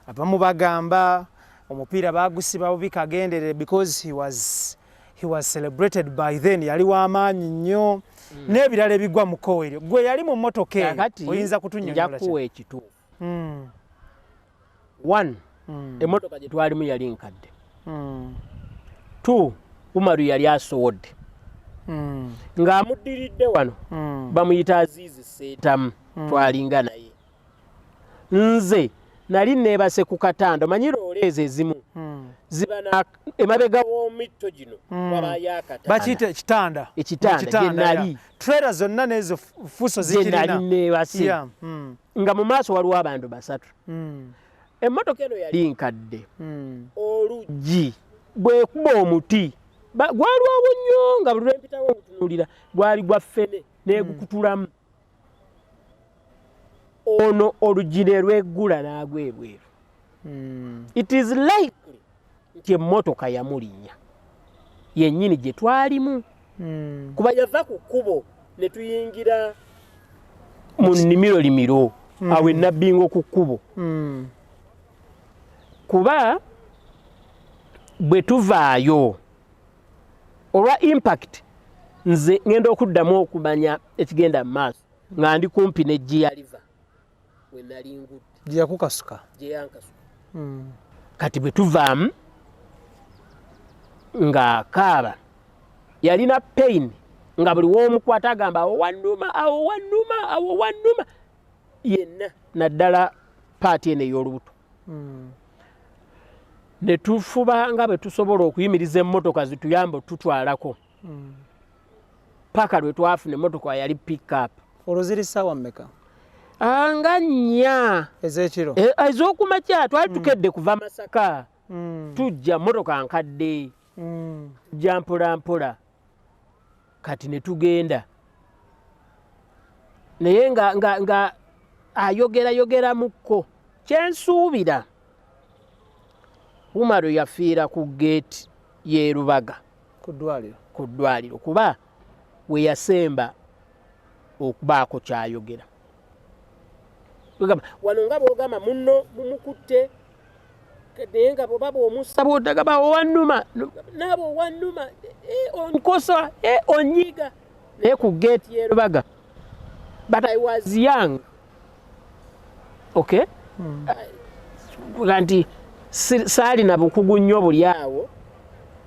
Abamu bagamba omupiira baagusiba bubi kagenderere because he was celebrated by then. Yali w'amaanyi nnyo. N'ebirala ebigwa mu kkowe eryo. Gwe yali mu mmotoka eyo oyinza kutunnyonnyola nja kuwa ekituufu. One, emmotoka gye twalimu yali nkadde. Two, Umaru yali asowodde. Ng'amuddiridde wano bamuyita Azizi Seetamu. Twalinga naye. Nze nali neebase ku katanda. Manyi looleezi ezimu ziba emabega w'omitto gino wabayo akatanda. Bakiyita ekitanda. Ekitanda gye nali. Trailer zonna n'ezo fuso zikirina. Gye nali neebase. Nga mu maaso waliwo abantu basatu. Emmotoka eno yali nkadde. Oluggi bwekuba omuti gwalwawo nnyo nga buli lwempitawo okutunuulira gwali gwa ffene neegukutulamu. Ono oluggi ne lweggula n'agwa ebweru. It is likely nti emmotoka yamulinnya yennyini gye twalimu. Kuba yava ku kkubo ne tuyingira mu nnimiro limiro awo Nabbinga ku kkubo. Kuba bwe tuvaayo olwa impact nze ngenda okuddamu okumanya ekigenda mu maaso nga ndi kumpi ne Gia River we nali ngudde. Gye yakukasuka. Gye yankasuka. Kati bwe tuvaamu ng'akaaba yalina pain nga buli w'omukwata agamba awo wannuma awo wannuma awo wannuma yenna naddala paati eno ey'olubuto. Ne tufuba nga bwe tusobola okuyimiriza emmotoka zituyamba tutwalako. Paka lwe twafuna emmotoka yali pick-up. Olwo ziri ssaawa mmeka? Nga nnya ez'ekiro. Ez'okumakya twali tukedde kuva Masaka. Tujja mmotoka nkadde. Tujja mpola mpola. Kati ne tugenda. Naye nga ayogera mukko. Kyensuubira Umaru yafiira ku gate y'e Lubaga. Ku ddwaliro. Ku ddwaliro kuba we yasemba okubaako kyayogera. Wano nga bw'ogamba munno mumukutte denga baba omusaba otagaba owannuma nabo owannuma onkosa onyiga naye ku gate y'erubaga. But I was young. Okay? Ganti saali na bukugu nnyo buli awo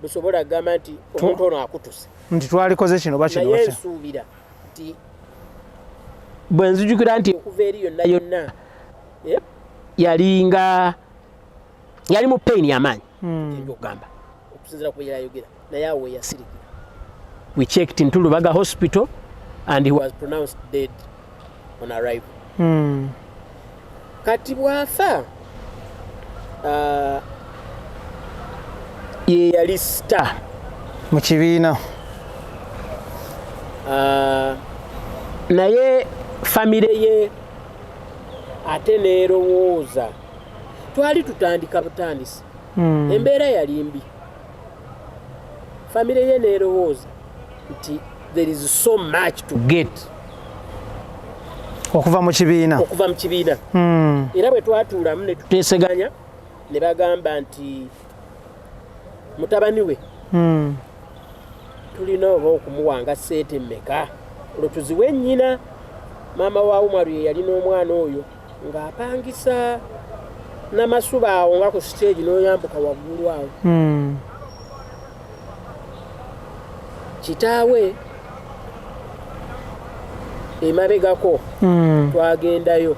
busobola kugamba nti omuntu ono akutuse nti twalikoze kino bakino naye nsuubira nti bwe nzijukira nti okuva eri yonna yonna yali mu pain y'amaanyi okugamba okusinziira ku yayogera naye awo yasirikira. We checked into Lubaga Hospital and he was pronounced dead on arrival. Kati bwafa ye yali star mu kibiina naye famire ye ate neerowooza twali tutandika butandisi embeera yali mbi. Famire ye neerowooza nti there is so much to get okuva mu kibiina era bwe twatuulamu ne tuteeseganya ne bagamba nti mutabani we tulina oba okumuwanga ssente mmeka olwo tuziwe nnyina. Maama wa Umaru ye yalina omwana oyo ng'apangisa n'amasuba awo nga ku stage n'oyambuka waggulu awo. Kitaawe emabegako twagendayo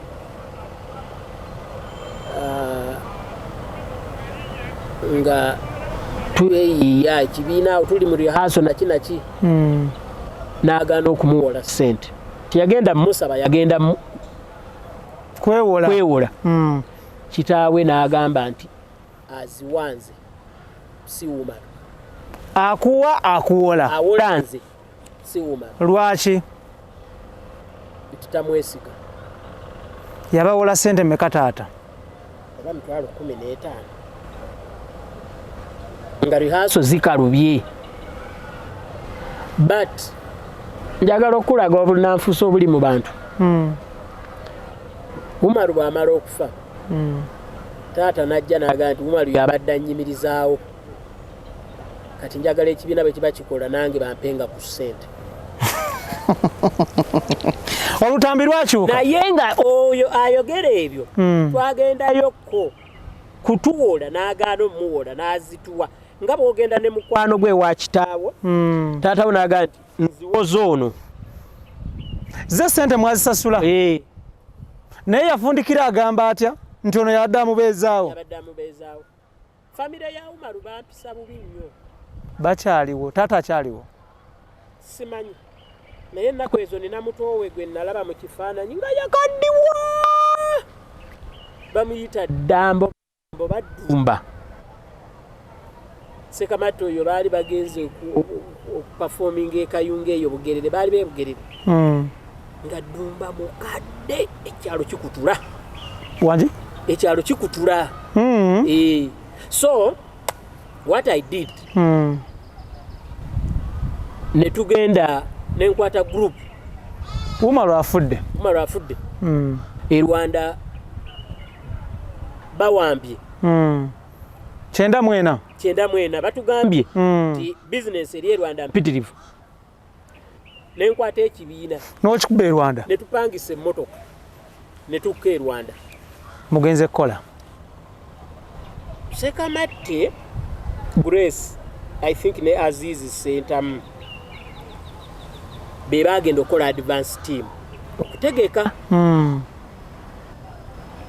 nga tweyiya ekibiina awo tuli mu rehearsal naki n'agaana okumuwola ssente. Teyagenda musaba yagenda kwewola. Kitaawe n'agamba nti aziwanze si Umaru. Akuwa akuwola awola nze si Umaru. Lwaki? Tutamwesiga. Yabawola ssente mmeka taata? Oba 15,000 nga rehearsal zikalubye. But njagala okulaga obunanfuusa obuli mu bantu. Umaru bw'amala okufa taata n'ajja n'agamba nti Umaru yabadde annyimirizaawo kati njagala ekibiina bwe kiba kikola nange bampenga ku ssente. Olutambi lwakyuka naye nga oyo ayogera ebyo twagendayokko kutuwola n'agaana omuwola n'azituwa nga bw'ogenda ne mukwano gwe wa kitaawo taatawo n'agamba nti nziwoza ono ze ssente mwazisasula. Naye yafundikira agamba atya nti ono yabadde amubeezaawo. Famire ya Umaru bampisa bubi nnyo. Bakyaliwo taata akyaliwo simanyi naye ennaku ezo nina mutowe gwe nalaba mu kifaananyi nga yakaddiwa bamuyita Ddambo Badumba. Ssekamato oyo baali bagenze okupafominga ekayunga eyo Bugerere baali bebugerere nga Ddumba mukadde ekyalo kikutula wangi ekyalo kikutula. So what I did ne tugenda nenkwata group Umaru afudde e Rwanda bawambye 94 batugambye nti business eri e Rwanda mpitirivu. Nenkwata ekibiina n'okikuba e Rwanda ne tupangisa emmotoka ne tukka e Rwanda mugenze kukola. Sekamatte Grace I think ne Aziz Sentamu be bagenda okukola advance team okutegeka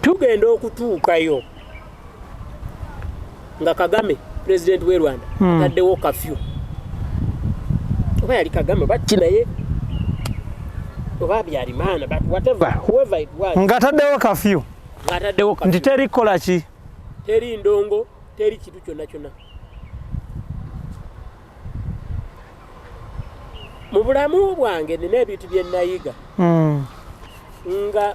tugenda okutuukayo nga Kagame president w'e Rwanda ataddewo kafyu oba yali Kagame baki naye oba Byarimana but whoever it was nga ataddewo kafyu nti teri kukola ki teri ndongo teri kitu kyonna. Mu bulamu bwange nina ebintu bye nayiga nga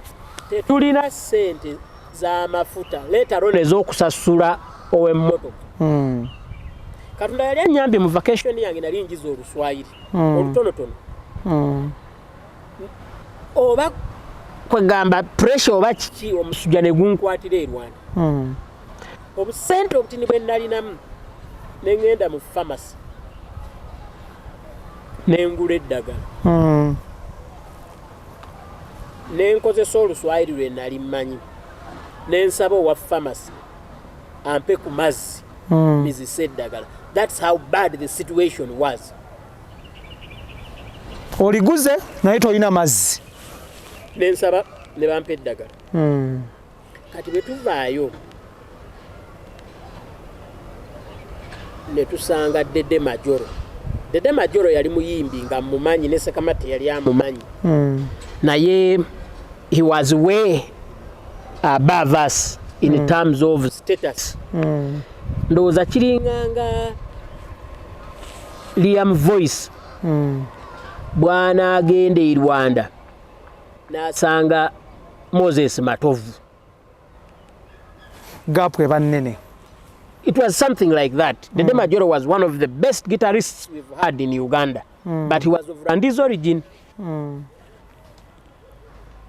tetulina ssente z'amafuta leetalo ez'okusasula ow'emmotoka. Katonda yali annyambye mu vacation yange nali njiza Oluswayiri olutonotono oba kwegamba pressure oba kiki omusujja ne gunkwatira e Rwanda obusente obutini bwe nalinamu ne ngenda mu pharmacy ne ngula eddagala ne nkozesa oluswayiri lwe nali mmanyi ne nsaba owa pharmacy ampe ku mazzi mizise eddagala. That's how bad the situation was. Oliguze naye tolina mazzi ne nsaba ne bampa eddagala. Kati bwe tuvaayo ne tusanga Dede Majoro. Dede Majoro yali muyimbi nga mumanyi ne Sekamate yali amumanyi. Naye he was way above us in terms of status. Ndowooza kiringanga Liam Voice bwana agenda e Rwanda n'asanga Moses Matovu. Gapu eba nnene. It was something like that. Dede Majoro was one of the best guitarists we've had in Uganda, but he was of Rwandi's origin.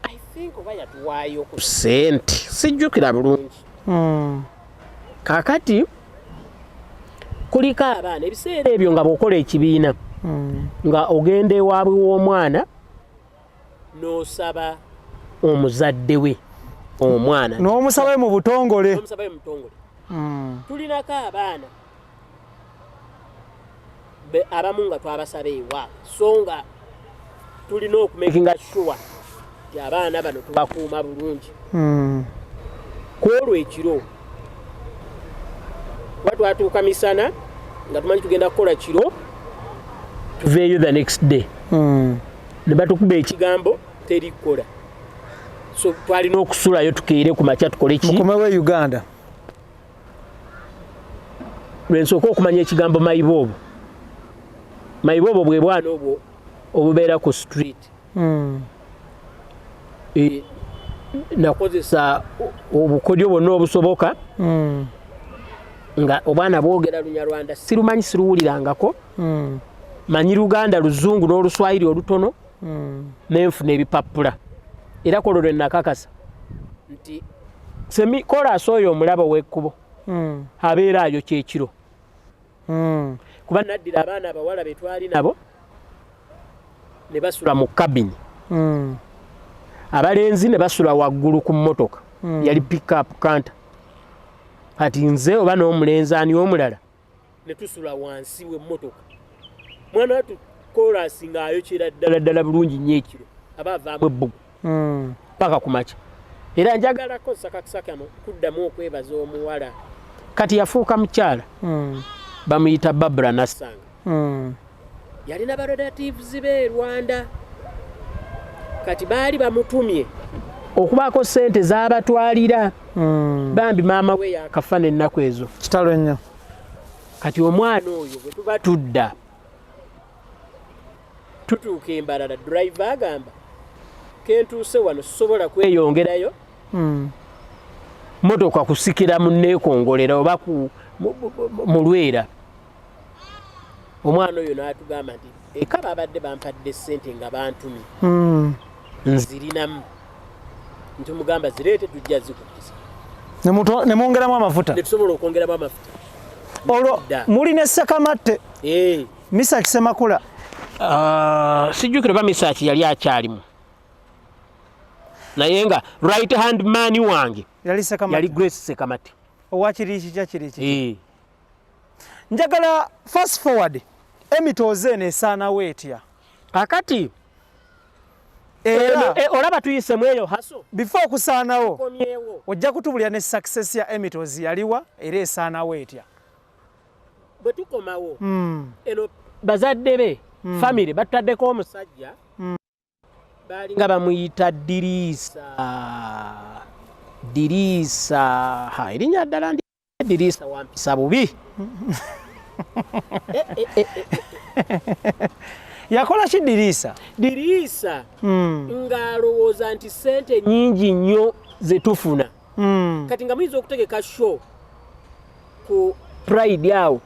I think oba yatuwaayo ku ssente sijjukira bulungi. Kakati kuliko abaana ebiseera ebyo nga bw'okola ekibiina nga ogenda ewaabwe w'omwana n'osaba omuzadde we omwana n'omusabe mu butongole. Tulinako abaana abamu nga twabasaba ewa so nga tulina okumakinga sure nti abaana bano tubakuuma bulungi. Ku olwo ekiro kuba twatuuka misana nga tumanyi tugenda kukola kiro tuveeyo the next day ne batukuba ekigambo teri kukola, so twalina okusulayo tukeere ku makya tukole ki mukomewo Uganda. lwensooka okumanya ekigambo mayibobo. Mayibobo bwe bwana obwo obubeera ku street. Nakozesa obukodyo bwonna obusoboka nga obwana bwogera Lunyarwanda sirumanyi siruwulirangako. Manyi Luganda Luzungu n'Oluswayiri olutono n'enfuna ebipapula. Era kolwo lwe nakakasa nti semi kolas oyo omulaba w'ekkubo abeera ayo kyekiro. Kuba naddira abaana abawala be twali nabo ne basula mu kabini. Abalenzi ne basula waggulu ku mmotoka. Yali pick up kanta. Kati nze oba n'omulenzi ani omulala ne tusula wansi w'emmotoka. Mwana watu kolas ng'ayokyera ddala bulungi nnyo ekiro aba avaamu ebbugu paka ku makya. Era njagalako sakakisakamo kuddamu okwebaza omuwala. Kati yafuuka mukyala bamuyita Barbara Nassanga. Yalina ba relatives be Rwanda. Kati baali bamutumye okubaako ssente z'abatwalira. Bambi maama we yakafa n'ennaku ezo. Kitalo nnyo. Kati omwana oyo bwe tuba tudda tutuuka Embarara, driver agamba kentuuse wano sobola kweyongerayo motoka kusikira munneekongolera oba mu Lwera. Omwana oyo n'atugamba nti eka babadde bampadde ssente nga bantumye nzirinamu ntumugamba zireete tujja zikukiza ne mwongeramu amafuta. Ne tusobola okwongeramu amafuta. Olwo muli ne Sekamate Misa Kisemakula. Sijjukira ba Misaki yali akyalimu naye nga right hand man wange yali Sekamate. Yali Grace Sekamate. Owakiri kyakiri. Njagala fast forward emitoze nesaanawo etya kakati olaba tuyisemu eyo haso before okusaanawo ojja kutubulira ne success ya emitozi yaliwa era esaanawo etya bwe tukomawo eno bazadde be family bataddeko omusajja baali nga bamuyita Dirisa erinnya ddala ndi Dirisa wampisa bubi. Yakola ki Dirisa ng'alowooza nti ssente nnyingi nnyo ze tufuna kati nga muyinza okutegeka show ku Pride awo.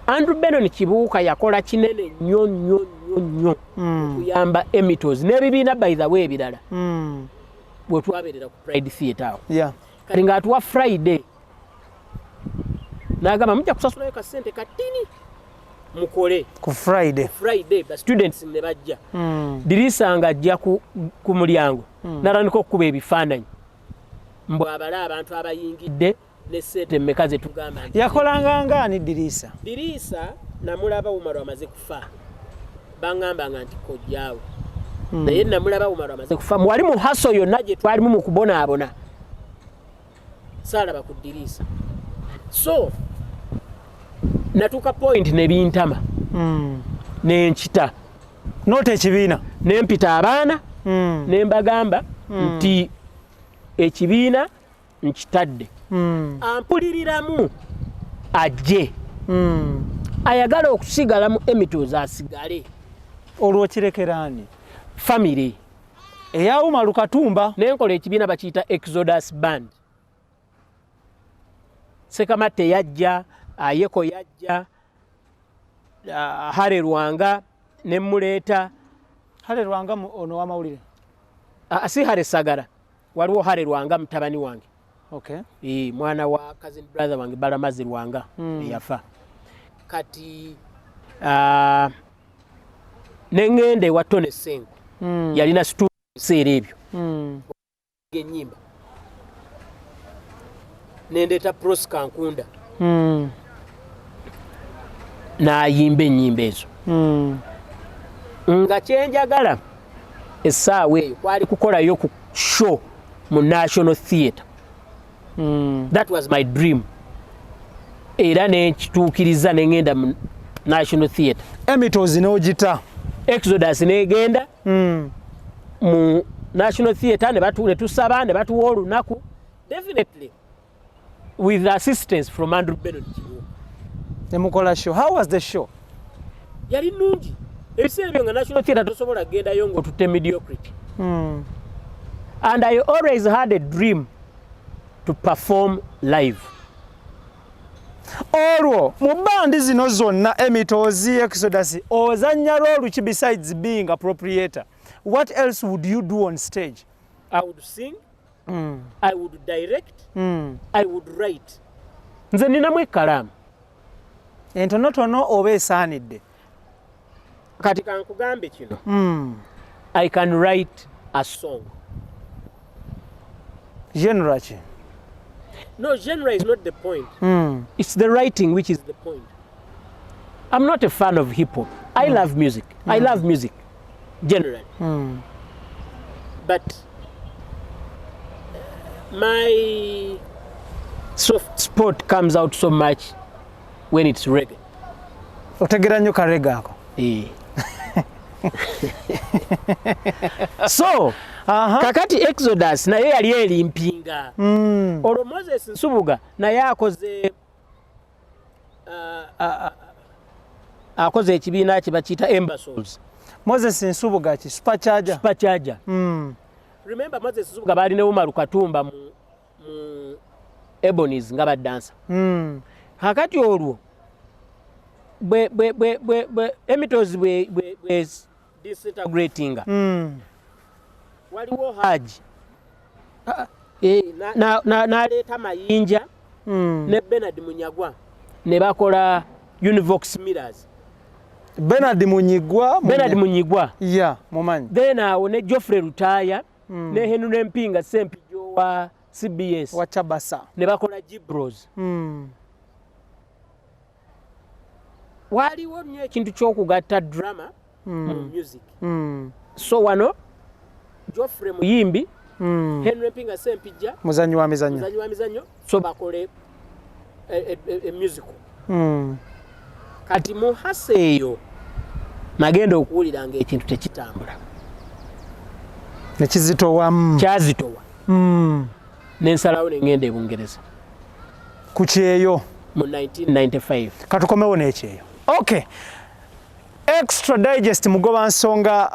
Andrew Bannon Kibuuka yakola kinene nnyo okuyamba Emitos n'ebibiina by the way ebirala bwe twabeerera ku Pride Theatre awo. kati ng'atuwa Friday n'agamba mujja kusasulayo kasente katini mukole ku Friday ba students ne bajja dirisa ng'ajja ku mulyango n'atandika okukuba ebifaananyi mbw abala abantu abayingidde ne ssente mmeka ze tugamba nti yakolanga ngaani dirisa namulaba Umaru amaze kufa bangambanga nti kojjaawe naye namulaba Umaru amaze kufa mwali mu haso yonna gye twalimu mu kubonaabona saalaba ku dirisa so natuka point ne bintama nenkita noota ekibiina nempita abaana nembagamba nti ekibiina nkitadde ampuliriramu ajje ayagala okusigala mu Emitozi asigale olwo kirekerani family eya Umaru Katumba nenkola ekibiina bakiyita Exodus Band Sekamate yajja Ayeko yajja Hare Rwanga nemuleeta Hare Rwanga ono wamawulire si Hare Sagara waliwo Hare Rwanga mutabani wange okay mwana wa cousin brother wange Balamazi Rwanga yafa kati nengende wa Tone Sengo yalina studio seera ebyo enyimba nendeta Prosca Nkunda n'ayimba ennyimba ezo nga kyenjagala essaawa eyo kwali kukolayo ku show mu National Theatre that was my dream era nekituukiriza nengenda mu National Theatre Emitozi n'ogita Exodus negenda mu National Theatre ne tusaba ne batuwa olunaku definitely with assistance from Andrew Bennett nemukola show. How was the show? Yali nungi ebiseera ebyo nga National Theatre tosobola kugendayo ng'otutte mediocrity and I always had a dream to perform live. Olwo mu bandi zino zonna Emitozi Exodus ozannya role ki besides being a proprietor? What else would you do on stage? I would sing, I would direct, I would write. Nze ninamu ekkalaamu entonotono oba esaanidde kati kankugambe kino I can write a song. Genre ki? No, genre is not the point. It's the writing which is the point. I'm not a fan of hip-hop. I love music. I love music, generally. But my soft spot comes out so much when it's reggae. Otegera nnyo karega ako? So, kakati Exodus naye yali erimpinga. Olwo Moses Nsubuga naye akoze ekibiina kye bakiyita Emboozi. Moses Nsubuga ki? Supercharger. Remember Moses Nsubuga baali ne Umaru Katumba mu Ebonies nga badansa. Kakati olwo Emitozi bwe disintegrating. Waliwo Haji n'aleeta Mayinja ne Bernard Munyagwa ne bakola Univox Mirrors. Bernard Munyigwa yeah mumanyi. Then awo ne Geoffrey Rutaya ne Henry Mpinga Sempijjo wa CBS wa Chabasa ne bakola Gibros. Waliwo nnyo ekintu ky'okugatta drama mu music. So wano Geoffrey muyimbi, Henry Mpinga Sempijja muzanyi wa mizanyo, so bakole a musical. Kati mu hase eyo nagenda okuwulira ng'ekintu tekitambula. Kyazitowa. Nensalawo ne ngenda e Bungereza. Ku kyeyo mu 1995. Katukomewo n'ekyeyo. Okay. Extra Digest mugoba nsonga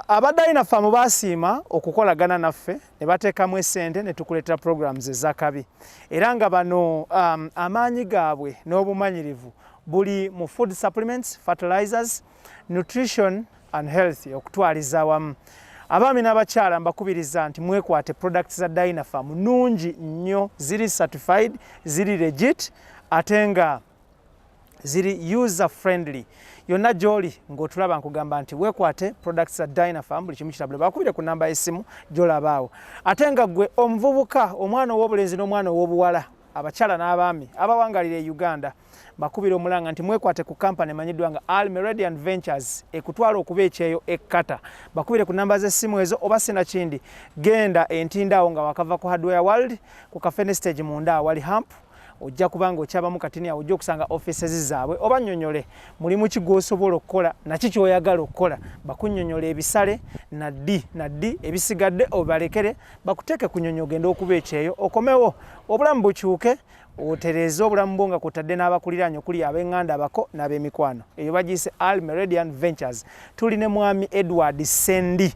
abadde na famu basiima okukolagana naffe ne bateekamu essente ne tukuleetera programs ezakabi era nga bano amaanyi gaabwe n'obumanyirivu buli mu food supplements, fertilizers, nutrition and health okutwaliza awamu. abaami n'abakyala mbakubiriza nti mwekwate products za Dynafarm nungi nnyo, ziri certified, ziri legit, ate nga ziri user friendly. Yonna gy'oli ng'otulaba nkugamba nti weekwate products za Dynafarm buli kimu kirabula. Bakubire ku namba y'essimu gy'olabaawo. Ate nga ggwe omuvubuka, omwana ow'obulenzi n'omwana ow'obuwala, abakyala n'abaami abawangalira e Uganda, bakubira omulanga nti mwekwate ku kampani emanyiddwa nga Almeridian Ventures ekutwala okuba ekyeyo ekkata. Bakubire ku namba z'essimu ezo, oba sinakindi genda entindaawo nga wakava ku Hardware World ku Kafene Stage munda awali hamp, ojja kubanga okyabamu katini awo ojja okusanga offices zaabwe, oba nnyonnyole mulimu ki gw'osobola okukola naki ky'oyagala okukola, bakunnyonnyola ebisale na ddi ebisigadde obalekere bakuteeke ku nnyonnyo ogenda okuba ekyeyo okomewo obulamu bukyuke, otereeza obulamu bwo nga kwotadde n'abakuliraanye okuli ab'eŋŋanda abako n'ab'emikwano. Eyo bagiyise Almeridian Ventures. Tuli ne mwami Edward Sendi